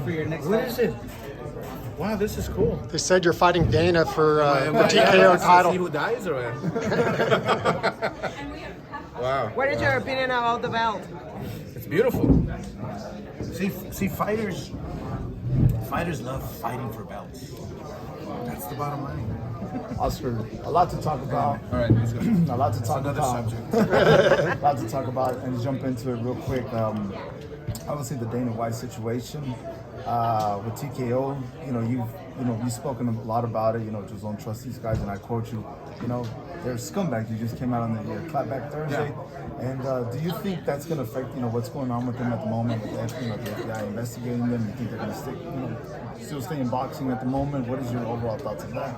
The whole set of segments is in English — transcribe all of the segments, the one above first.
for your next What fight? is it? Wow, this is cool. They said you're fighting Dana for the Am I TKO see title. who dies or what? Wow. What is your opinion about the belt? It's beautiful. See, fighters love fighting for belts. That's the bottom line. Oscar, a lot to talk about. All right, let's go. A lot to talk Another about. subject. A lot to talk about, and jump into it real quick. Obviously, the Dana White situation with TKO. You've spoken a lot about it. Just don't trust these guys, and I quote you. They're scumbags. You just came out on the clapback Thursday, and do you think that's going to affect what's going on with them at the moment? With the FBI investigating them, you think they're going to still stay in boxing at the moment? What is your overall thoughts on that?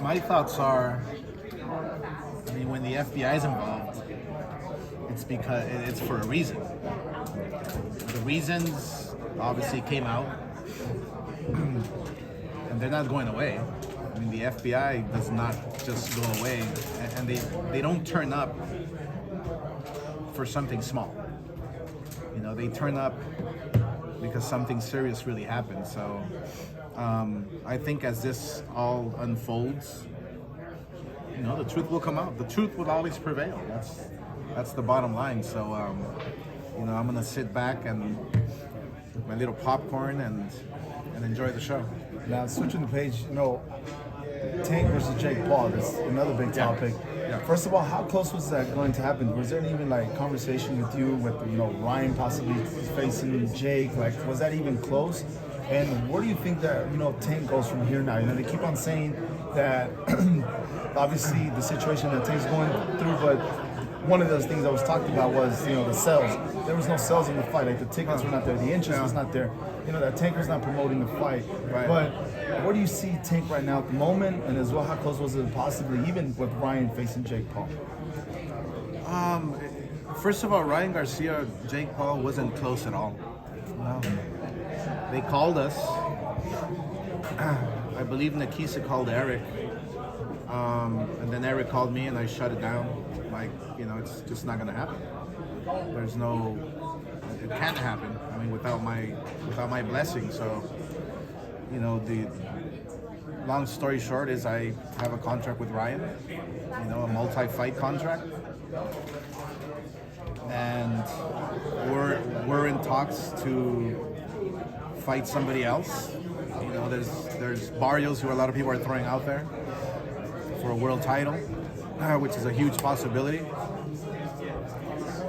My thoughts are, when the FBI is involved, it's because it's for a reason. The reasons obviously came out, and they're not going away. The FBI does not just go away, and they don't turn up for something small. They turn up because something serious really happened. So I think as this all unfolds, the truth will come out. The truth will always prevail. That's the bottom line. So I'm gonna sit back and my little popcorn and enjoy the show. Now, switching the page, Tank versus Jake Paul, that's another big topic. Yeah. First of all, how close was that going to happen? Was there even conversation with you with Ryan possibly facing Jake? Was that even close? And where do you think that Tank goes from here now? They keep on saying that obviously the situation that Tank's going through, but one of those things that was talked about was the sales. There was no sales in the fight. The tickets were not there. The interest was not there. That Tank was not promoting the fight. Right. But where do you see Tank right now at the moment? And as well, how close was it possibly even with Ryan facing Jake Paul? First of all, Ryan Garcia, Jake Paul wasn't close at all. No. They called us. I believe Nakisa called Eric. And then Eric called me and I shut it down. It's just not gonna happen. It can't happen. Without my blessing. So, the long story short is I have a contract with Ryan, a multi-fight contract. And we're in talks to fight somebody else. There's Barrios, who a lot of people are throwing out there for a world title, which is a huge possibility.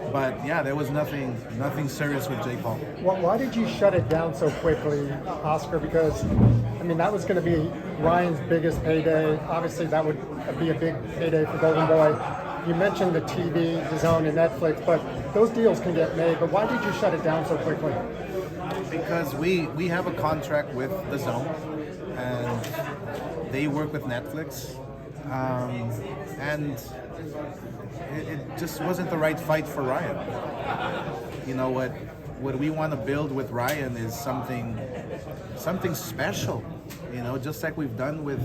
But yeah, there was nothing serious with Jake Paul. Why did you shut it down so quickly, Oscar? Because that was going to be Ryan's biggest payday. Obviously, that would be a big payday for Golden Boy. You mentioned the TV, DAZN, and Netflix, but those deals can get made. But why did you shut it down so quickly? Because we have a contract with DAZN, and they work with Netflix, and it just wasn't the right fight for Ryan. What we want to build with Ryan is something special. Just like we've done with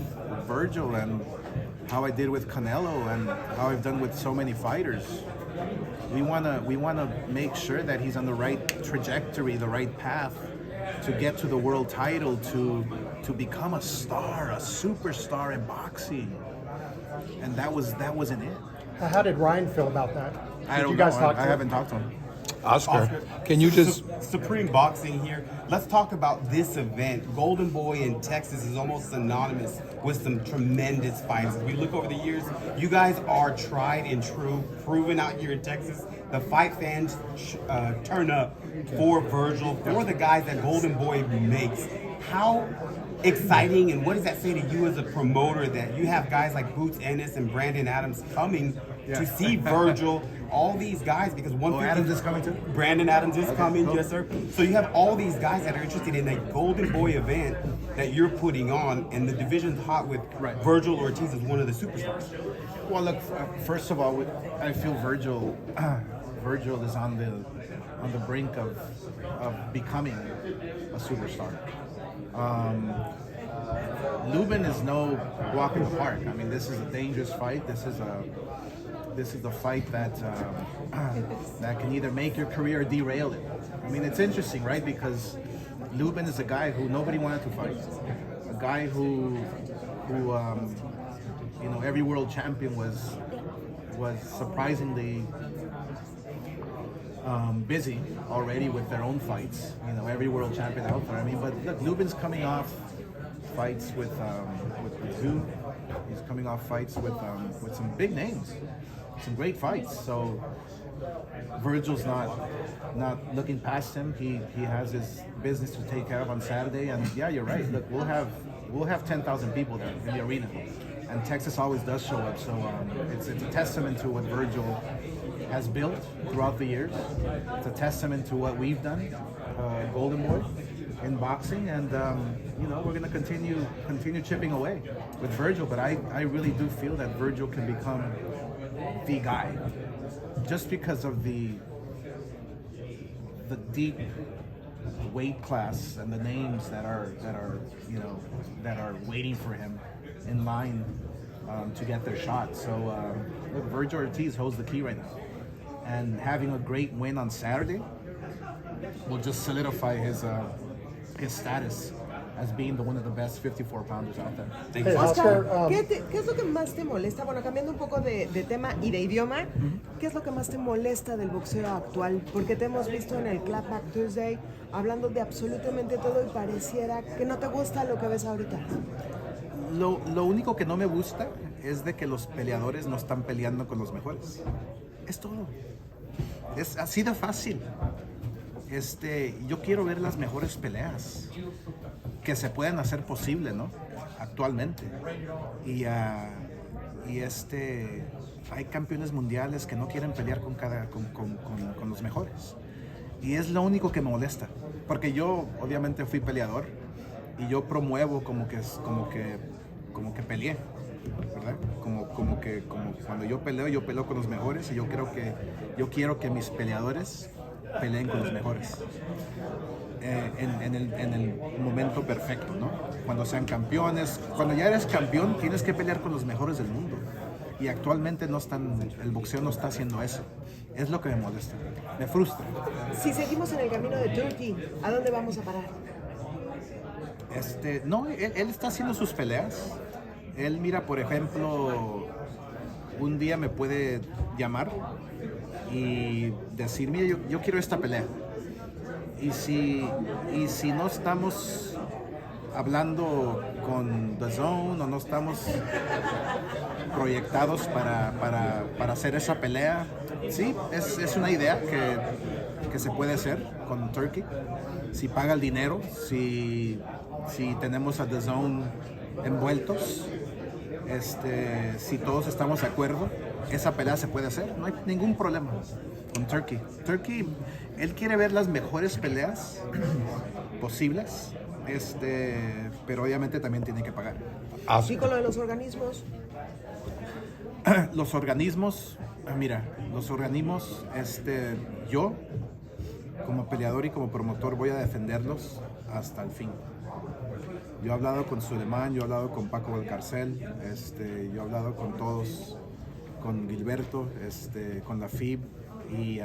Virgil and how I did with Canelo and how I've done with so many fighters. We wanna make sure that he's on the right trajectory, the right path to get to the world title, to become a star, a superstar in boxing. And that wasn't it. How did Ryan feel about that? I don't you guys know. talk to I him? haven't talked to him. Oscar, Can you just Supreme Boxing here. Let's talk about this event. Golden Boy in Texas is almost synonymous with some tremendous fights. As we look over the years, you guys are tried and true, proven out here in Texas. The fight fans turn up for Virgil, for the guys that Golden Boy makes. How exciting, and what does that say to you as a promoter that you have guys like Boots Ennis and Brandon Adams coming to see Virgil, all these guys, because Adams is coming too? Brandon Adams is coming, cool. yes sir. So you have all these guys that are interested in a Golden Boy event that you're putting on, and the division's hot with Virgil Ortiz as one of the superstars. Well, look. First of all, I feel Virgil is on the brink of becoming a superstar. Lubin is no walk in the park. This is a dangerous fight. This is this is the fight that that can either make your career or derail it. I mean, it's interesting, right? Because Lubin is a guy who nobody wanted to fight, a guy who you know, every world champion was surprisingly busy already with their own fights. You know, every world champion out there. I mean, but look, Lubin's coming off fights with Zoo. He's coming off fights with some big names, some great fights. So Virgil's not looking past him. He has his business to take care of on Saturday. And yeah, you're right. Look, we'll have 10,000 people there in the arena, and Texas always does show up. So it's a testament to what Virgil has built throughout the years. It's a testament to what we've done, Golden Boy, in boxing, and you know, we're going to continue chipping away with Virgil. But I really do feel that Virgil can become the guy, just because of the deep weight class and the names that are you know, that are waiting for him in line to get their shot. So look, Virgil Ortiz holds the key right now, and having a great win on Saturday will just solidify his status as being one of the best 54-pounders out there. Hey, Oscar, ¿Qué es lo que más te molesta? Bueno, cambiando un poco de tema y de idioma, ¿qué es lo que más te molesta del boxeo actual? Porque te hemos visto en el Clapback Tuesday hablando de absolutamente todo y pareciera que no te gusta lo que ves ahorita. Lo único que no me gusta es de que los peleadores no están peleando con los mejores. Es todo. Es así de fácil. Yo quiero ver las mejores peleas que se pueden hacer posible, ¿no? Actualmente. Y hay campeones mundiales que no quieren pelear con los mejores. Y es lo único que me molesta. Porque yo, obviamente, fui peleador y yo promuevo como que peleé, ¿verdad? Como cuando yo peleo con los mejores, y yo quiero que mis peleadores peleen con los mejores en el momento perfecto, ¿no? Cuando sean campeones, cuando ya eres campeón, tienes que pelear con los mejores del mundo, y actualmente el boxeo no está haciendo eso. Es lo que me molesta, me frustra. Si seguimos en el camino de Turkey, ¿a dónde vamos a parar? No, él está haciendo sus peleas. Él, mira, por ejemplo, un día me puede llamar y decir, mira, yo quiero esta pelea. Y si no estamos hablando con The Zone o no estamos proyectados para hacer esa pelea, sí, es una idea que se puede hacer con Turkey. Si paga el dinero, si tenemos a The Zone envueltos, si todos estamos de acuerdo, esa pelea se puede hacer, no hay ningún problema con Turkey. Turkey, él quiere ver las mejores peleas posibles, pero obviamente también tiene que pagar. ¿Y con lo de los organismos? Los organismos, mira, yo como peleador y como promotor voy a defenderlos hasta el fin. Yo he hablado con Suleiman, yo he hablado con Paco Valcarcel, yo he hablado con todos, con Gilberto, con la FIB, y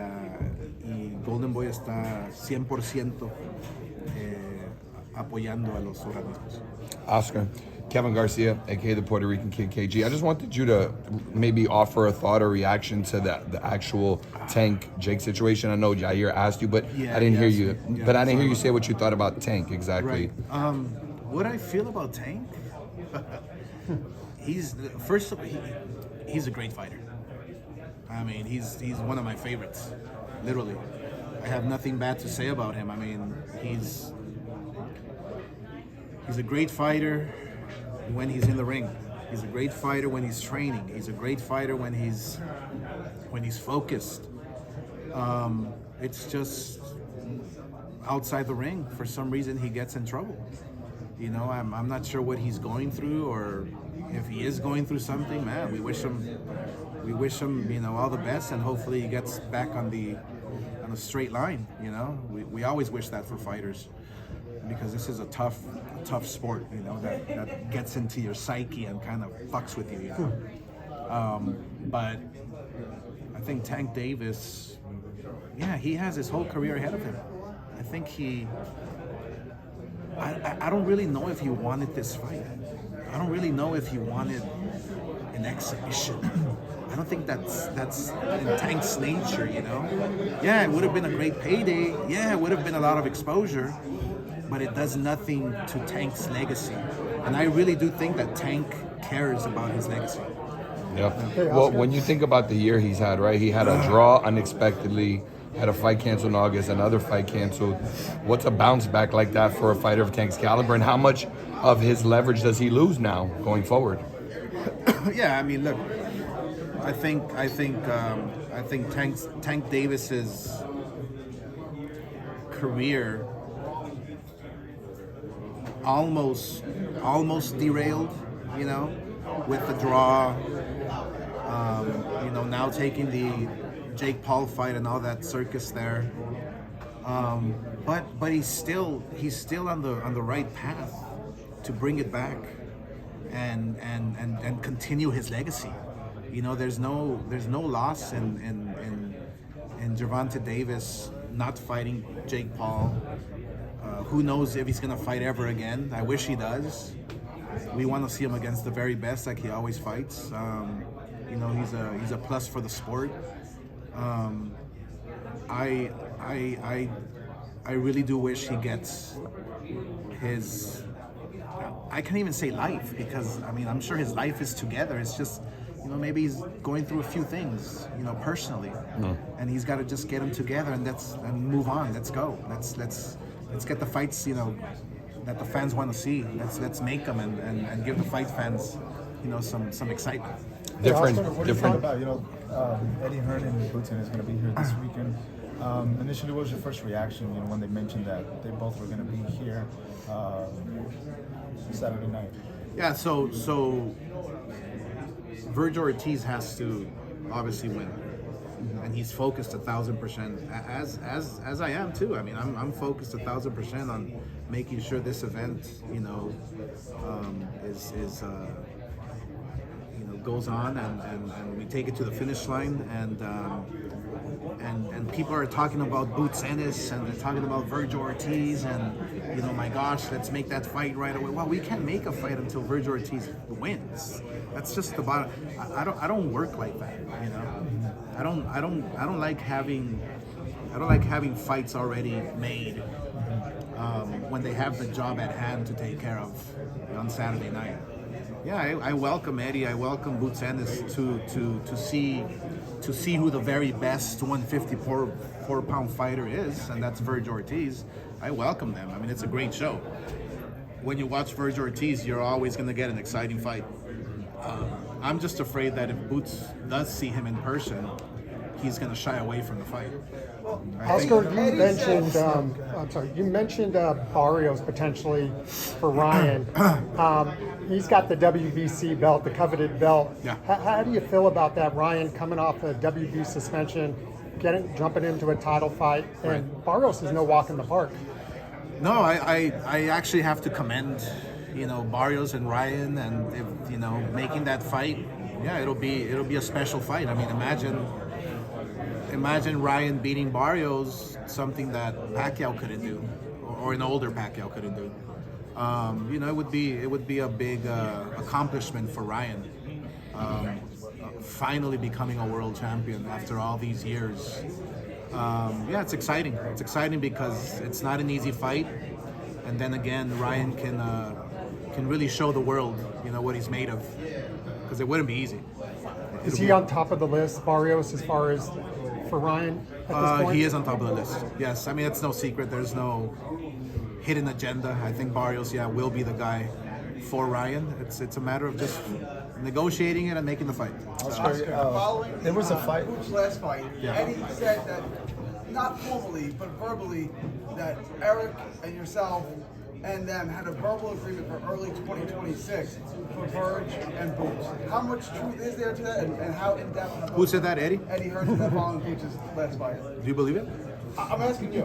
Golden Boy está 100% apoyando a los organismos. Oscar, Kevin Garcia, aka the Puerto Rican Kid KG. I just wanted you to maybe offer a thought or reaction to the actual Tank Jake situation. I know Jair asked you, but Yeah, I didn't hear yes. you. Yeah, But I didn't hear sorry you about say what you thought about Tank exactly. Right. What I feel about Tank, he's a great fighter. I mean, he's one of my favorites, literally. I have nothing bad to say about him. I mean, he's a great fighter when he's in the ring. He's a great fighter when he's training. He's a great fighter when he's focused. It's just outside the ring, for some reason he gets in trouble. You know, I'm not sure what he's going through, or if he is going through something. Man, we wish him, you know, all the best, and hopefully he gets back on a straight line. You know, we always wish that for fighters, because this is a tough sport, you know, that gets into your psyche and kind of fucks with you, you know. But think Tank Davis, he has his whole career ahead of him. I think I don't really know if he wanted this fight. I don't really know if he wanted an exhibition. I don't think that's in Tank's nature, you know? Yeah, it would have been a great payday. Yeah, it would have been a lot of exposure, but it does nothing to Tank's legacy. And I really do think that Tank cares about his legacy. Yeah. Well, when you think about the year he's had, right? He had a draw unexpectedly, had a fight canceled in August, another fight canceled. What's a bounce back like that for a fighter of Tank's caliber, and how much of his leverage does he lose now going forward? Yeah, I mean, look, I think Tank Davis's career almost derailed, you know, with the draw. You know, now taking the Jake Paul fight and all that circus there. But he's still on the right path to bring it back and continue his legacy. You know, there's no loss in Gervonta Davis not fighting Jake Paul. Who knows if he's gonna fight ever again? I wish he does. We want to see him against the very best, like he always fights. You know, he's a plus for the sport. I really do wish he gets his. I can't even say life, because I mean, I'm sure his life is together. It's just, you know, maybe he's going through a few things, you know, personally, and he's got to just get them together and move on. Let's go. Let's get the fights, you know, that the fans want to see. Let's make them and give the fight fans, you know, some excitement. What do you think about, you know, Eddie Hearn and Putin is going to be here this weekend? Initially, what was your first reaction, you know, when they mentioned that they both were going to be here Saturday night? Yeah, so Virgil Ortiz has to obviously win, and he's focused 1,000%, as I am too. I mean, I'm focused 1,000% on making sure this event, you know, is you know, goes on and we take it to the finish line, and people are talking about Boots Ennis, and they're talking about Virgil Ortiz, and, you know, my gosh, let's make that fight right away. Well, we can't make a fight until Virgil Ortiz wins. That's just the bottom. I don't work like that, you know. I don't like having fights already made when they have the job at hand to take care of on Saturday night. Yeah, I welcome Eddie. I welcome Boots Ennis to see who the very best 154-pound fighter is, and that's Virgil Ortiz. I welcome them. I mean, it's a great show. When you watch Virgil Ortiz, you're always going to get an exciting fight. I'm just afraid that if Boots does see him in person, he's going to shy away from the fight. Oscar, you mentioned Barrios potentially for Ryan. He's got the WBC belt, the coveted belt. Yeah. How do you feel about that? Ryan coming off a WB suspension, jumping into a title fight, and Barrios is no walk in the park. No, I actually have to commend, you know, Barrios and Ryan, and if, you know, making that fight. Yeah, it'll be a special fight. I mean, imagine Ryan beating Barrios, something that Pacquiao couldn't do, or an older Pacquiao couldn't do. You know, it would be a big accomplishment for Ryan, finally becoming a world champion after all these years. Yeah, it's exciting. It's exciting because it's not an easy fight, and then again, Ryan can really show the world, you know, what he's made of, because it wouldn't be easy. Is he on top of the list, Barrios, as far as for Ryan at this point? He is on top of the list. Yes, I mean, it's no secret. There's no hidden agenda. I think Barrios, will be the guy for Ryan. It's a matter of just negotiating it and making the fight. There was a fight. Boots' last fight. Yeah. Eddie said that, not formally, but verbally, that Eric and yourself and them had a verbal agreement for early 2026 for Verge and Boots. How much truth is there to that, and how in-depth? Who said that, Eddie? Eddie Hearn said that following Boots' last fight. Do you believe it? I'm asking you.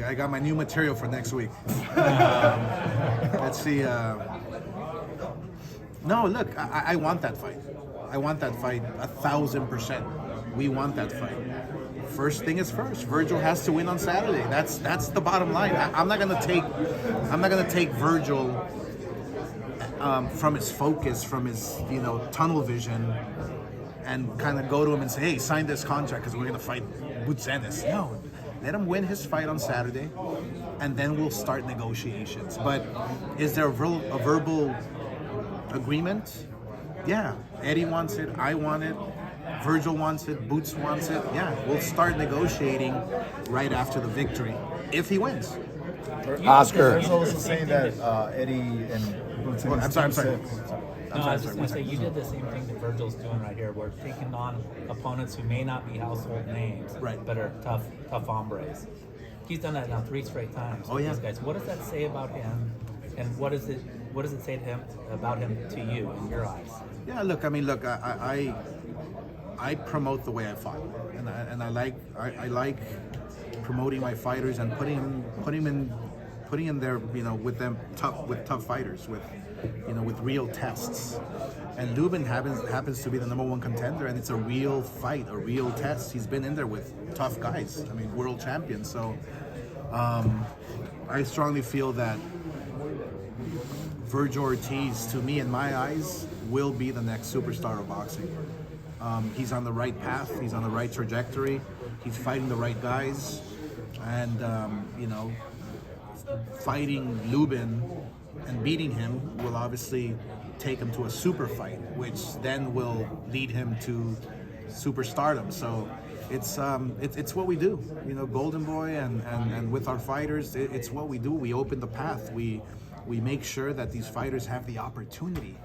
I got my new material for next week. Let's see. No, look, I want that fight. I want that fight 1,000%. We want that fight. First thing is first. Virgil has to win on Saturday. That's the bottom line. I'm not gonna take Virgil from his focus, from his tunnel vision, and kind of go to him and say, hey, sign this contract because we're gonna fight Boots Ennis. No, let him win his fight on Saturday, and then we'll start negotiations. But is there a verbal agreement? Yeah, Eddie wants it, I want it, Virgil wants it, Boots wants it. Yeah, we'll start negotiating right after the victory if he wins. Oscar. There's also saying that Eddie and Boots I'm sorry. No, I was just going to say, you did the same thing that Virgil's doing right here. We're taking on opponents who may not be household names, Right. but are tough hombres. He's done that now 3 straight times with these guys. What does that say about him, and what does it say to him about him to you in your eyes? Yeah, look, I promote the way I fight, and I like promoting my fighters and putting in there, with tough fighters, with real tests. And Lubin happens to be the #1 contender, and it's a real fight, a real test. He's been in there with tough guys. I mean, world champions. So I strongly feel that Virgil Ortiz, to me, in my eyes, will be the next superstar of boxing. He's on the right path. He's on the right trajectory. He's fighting the right guys, and fighting Lubin and beating him will obviously take him to a super fight, which then will lead him to superstardom. So it's what we do, Golden Boy and with our fighters, it's what we do. We open the path. We make sure that these fighters have the opportunity.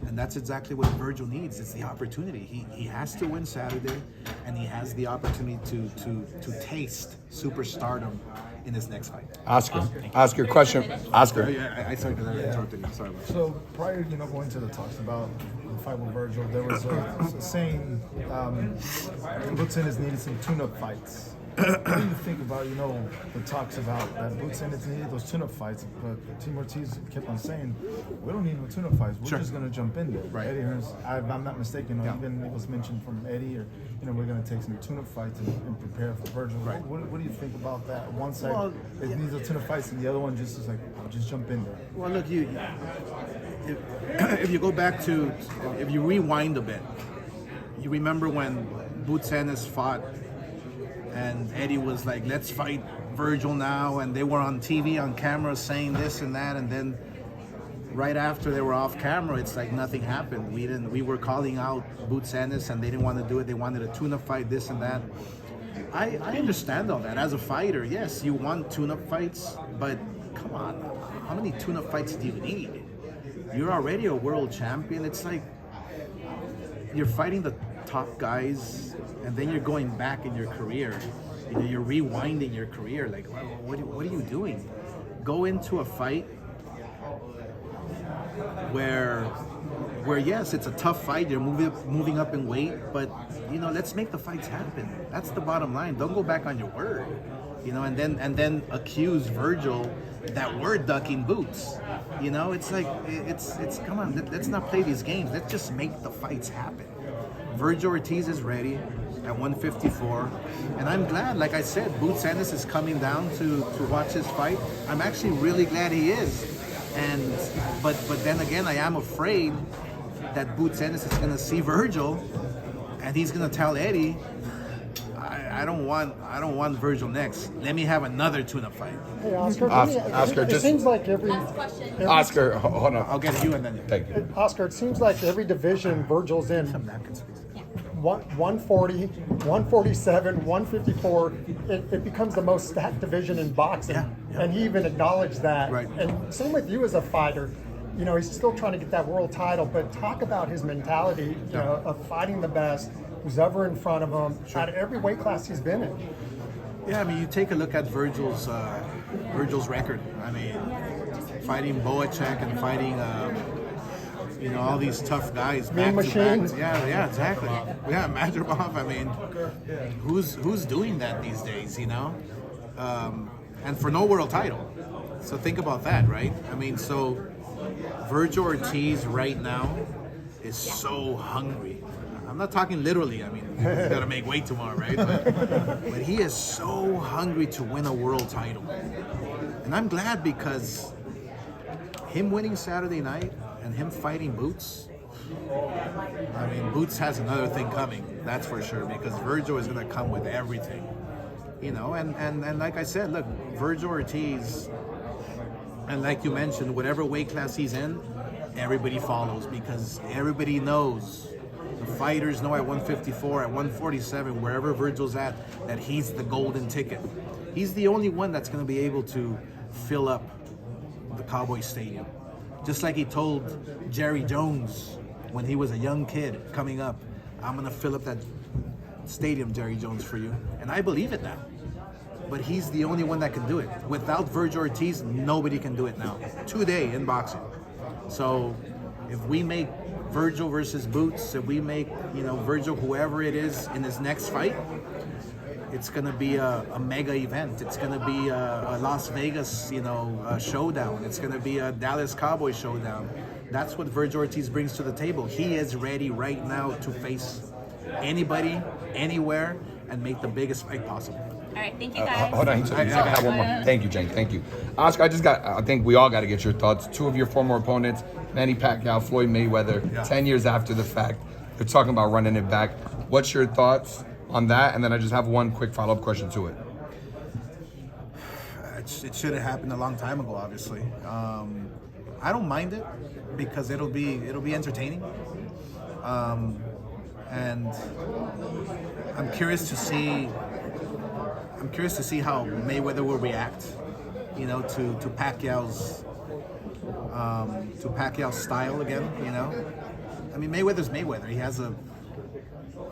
And that's exactly what Virgil needs. It's the opportunity. He has to win Saturday, and he has the opportunity to taste superstardom in his next fight. Oscar, question. Oscar. Yeah, I started interrupting you. Sorry about that. So prior, going to the talks about the fight with Virgil, there was a saying, Boots Ennis needed some tune-up fights. What do you think about, the talks about that Boots Ennis needed those tune-up fights, but Team Ortiz kept on saying, we don't need no tune-up fights. We're just going to jump in there. Right. Eddie Hearns, if I'm not mistaken, even it was mentioned from Eddie, or we're going to take some tune-up fights and prepare for Virgil. Right. What do you think about that? One side it needs a tune-up fights, and the other one just is like, just jump in there. Well, look, if you go back to, if you rewind a bit, you remember when Boots Ennis fought, and Eddie was like, let's fight Virgil now, and they were on TV, on camera, saying this and that, and then right after they were off camera, it's like nothing happened. We were calling out Boots Ennis, and they didn't want to do it. They wanted a tune-up fight, this and that. I understand all that. As a fighter, yes, you want tune-up fights, but come on, how many tune-up fights do you need? You're already a world champion. It's like you're fighting the top guys, and then you're going back in your career. You're rewinding your career. Like, what are you doing? Go into a fight where yes, it's a tough fight. You're moving up in weight, but let's make the fights happen. That's the bottom line. Don't go back on your word. And then accuse Virgil that we're ducking Boots. It's like it's come on. Let's not play these games. Let's just make the fights happen. Virgil Ortiz is ready at 154, and I'm glad. Like I said, Boots Ennis is coming down to watch his fight. I'm actually really glad he is. But then again, I am afraid that Boots Ennis is going to see Virgil, and he's going to tell Eddie, I don't want Virgil next. Let me have another tune-up fight. Hey, Oscar, Oscar, it just seems like every Oscar, hold on. I'll get you and then you. Thank you. Oscar, it seems like every division Virgil's in, 140, 147, 154, it becomes the most stacked division in boxing. Yeah. And he even acknowledged that. Right. And same with you as a fighter. He's still trying to get that world title, but talk about his mentality, of fighting the best, who's ever in front of him, out of every weight class he's been in. Yeah, I mean, you take a look at Virgil's record. I mean, fighting Boacek and fighting all these tough guys. Mean back to back. Machine. Yeah, exactly. Yeah, Madrimov. I mean, who's doing that these days? And for no world title. So think about that, right? I mean, so Virgil Ortiz right now is so hungry. I'm not talking literally. I mean, he's got to make weight tomorrow, right? But he is so hungry to win a world title. And I'm glad because him winning Saturday night and him fighting Boots, I mean, Boots has another thing coming, that's for sure, because Virgil is going to come with everything. You know, and like I said, look, Virgil Ortiz, and like you mentioned, whatever weight class he's in, everybody follows because everybody knows, the fighters know at 154, at 147, wherever Virgil's at, that he's the golden ticket. He's the only one that's going to be able to fill up the Cowboy Stadium. Just like he told Jerry Jones when he was a young kid coming up, I'm going to fill up that stadium, Jerry Jones, for you. And I believe it now. But he's the only one that can do it. Without Virgil Ortiz, nobody can do it now. Today in boxing. So if we make Virgil versus Boots, if we make, you know, Virgil whoever it is in his next fight, it's gonna be a mega event. It's gonna be a Las Vegas, you know, showdown. It's gonna be a Dallas Cowboy showdown. That's what Virgil Ortiz brings to the table. He is ready right now to face anybody, anywhere, and make the biggest fight possible. All right, thank you guys. Hold on, I have one more. Thank you, Jane. Thank you, Oscar. I think we all got to get your thoughts. Two of your former opponents, Manny Pacquiao, Floyd Mayweather. 10 years after the fact, they're talking about running it back. What's your thoughts on that? And then I just have one quick follow-up question to it. It should have happened a long time ago, obviously. I don't mind it because it'll be entertaining, and I'm curious to see how Mayweather will react, you know, to Pacquiao's style again. You know, I mean, Mayweather's Mayweather. He has a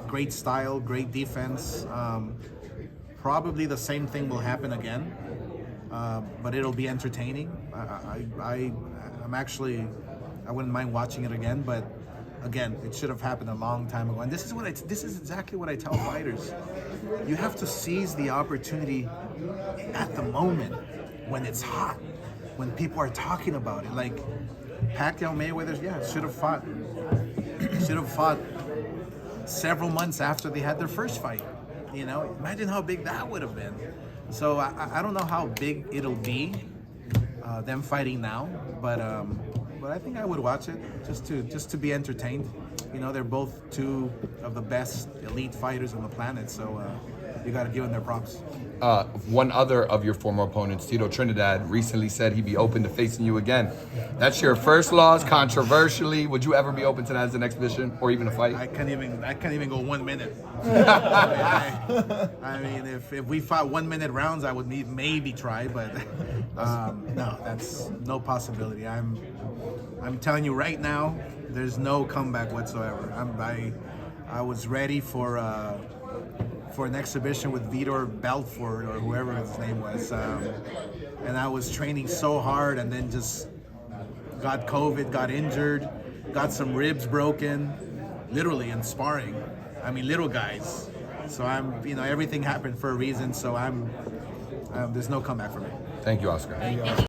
great style, great defense. Probably the same thing will happen again, but it'll be entertaining. I wouldn't mind watching it again, but again, it should have happened a long time ago. And this is exactly what I tell fighters. You have to seize the opportunity at the moment when it's hot, when people are talking about it. Like Pacquiao Mayweather, should have fought several months after they had their first fight. You know, imagine how big that would have been. So I don't know how big it'll be, them fighting now, but I think I would watch it just to be entertained. You know, they're both two of the best elite fighters on the planet, so you got to give them their props. One other of your former opponents, Tito Trinidad, recently said he'd be open to facing you again. That's your first loss, controversially. Would you ever be open to that as an exhibition or even a fight? I can't even go 1 minute. I mean, if we fought 1 minute rounds, I would maybe try, but no, that's no possibility. I'm telling you right now, there's no comeback whatsoever. I was ready for an exhibition with Vitor Belfort or whoever his name was, and I was training so hard, and then just got COVID, got injured, got some ribs broken, literally in sparring. I mean, little guys. So everything happened for a reason. So there's no comeback for me. Thank you, Oscar.